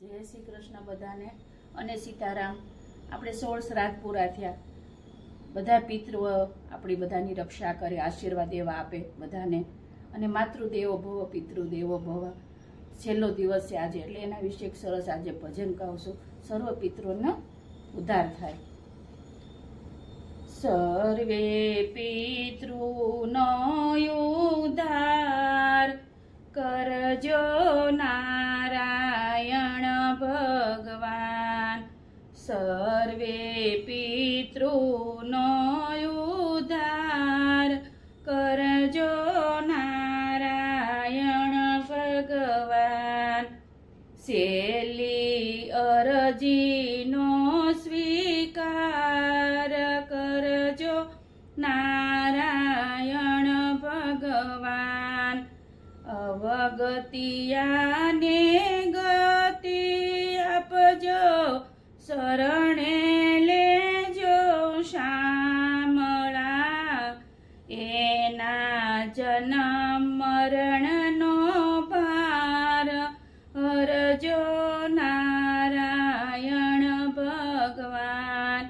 જય શ્રી કૃષ્ણ બધાને અને સીતારામ। આપણે 16 શ્રાદ્ધ પૂરા થયા। બધા પિતૃઓ આપણી બધાની રક્ષા કરે, આશીર્વાદ એવા આપે બધાને। અને માતૃદેવો ભવ પિતૃદેવો ભવ છેલ્લો દિવસ છે આજે, એટલે એના વિશે એક સરસ આજે ભજન ગાઉં છું। સર્વ પિતૃનો ઉદ્ધાર થાય। સર્વે પિતૃનો ઉદ્ધાર કરજો નારાયણ ભગવાન। સર્વે પિતૃનો ઉદ્ધાર કરજો નારાયણ ભગવાન। છેલ્લી અરજીનો સ્વીકાર કરજો નારાયણ ભગવાન। અવગતિયાને ગતિ આપજો, શરણે લેજો શામળા। એના જન્મ મરણનો ભાર હરજો નારાયણ ભગવાન।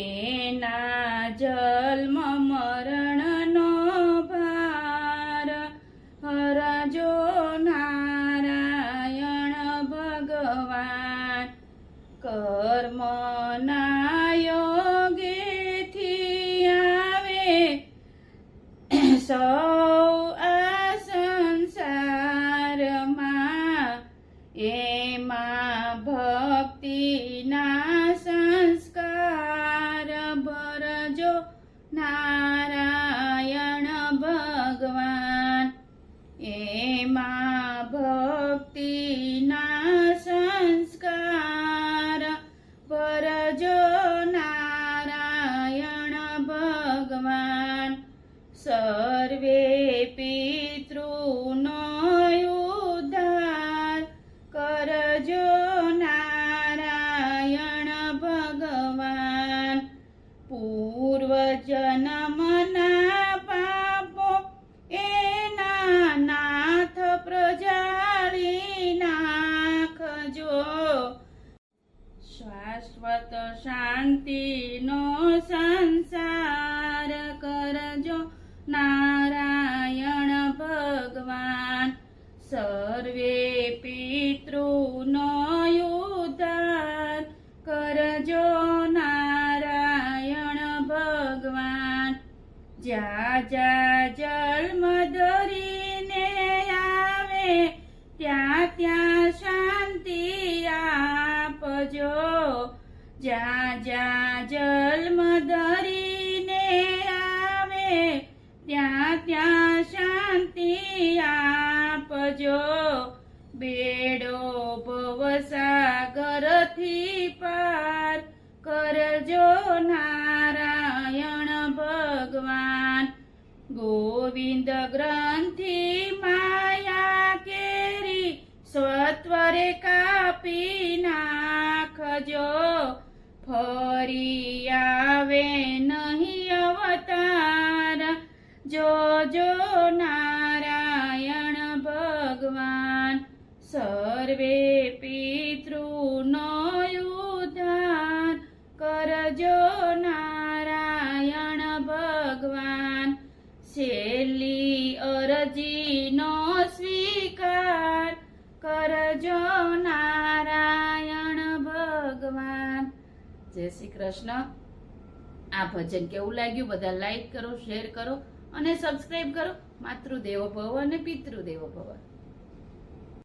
એના જન્મ મરણનો ભાર હરજો નારાયણ ભગવાન। કર્મના યોગેથી આવે સૌ આ સંસારમાં, એમાં ભક્તિના સંસ્કાર ભરજો નારાયણ ભગવાન। એમાં ભક્તિના સંસ્કાર ભરજો નારાયણ ભગવાન। સર્વે પિતૃનો ઉદ્ધાર કરજો નારાયણ ભગવાન। પૂર્વ જન્મના પાપો એના નાથ પ્રજાળી નાખજો। શાશ્વત શાંતિનો સંસાર કરજો નારાયણ ભગવાન। સર્વે પિતૃનો ઉદ્ધાર કરજો નારાયણ ભગવાન। જ્યાં જ્યાં જન્મ ધરીને આવે, ત્યાં ત્યાં શાંતિ આપજો। જ્યાં જ્યાં જન્મ ધરીને આવે, ત્યાં ત્યાં શાંતિ આપજો। બેડો ભવસાગરથી પાર કરજો નારાયણ ભગવાન। ગોવિંદ ગ્રંથિ માયા કેરી સ્વત્વરે કાપી નાખજો। ફરી આવે નહીં અવતાર, જોજો નારાયણ ભગવાન। સર્વે પિતૃનો ઉદ્ધાર કરજો નારાયણ ભગવાન। છેલ્લી અરજીનો સ્વીકાર કરજો નારાયણ ભગવાન। જય શ્રી કૃષ્ણ। આ ભજન કેવું લાગ્યું બધા લાઈક કરો, શેર કરો અને સબસ્ક્રાઈબ કરો। માતૃદેવો ભવ અને પિતૃદેવો ભવ।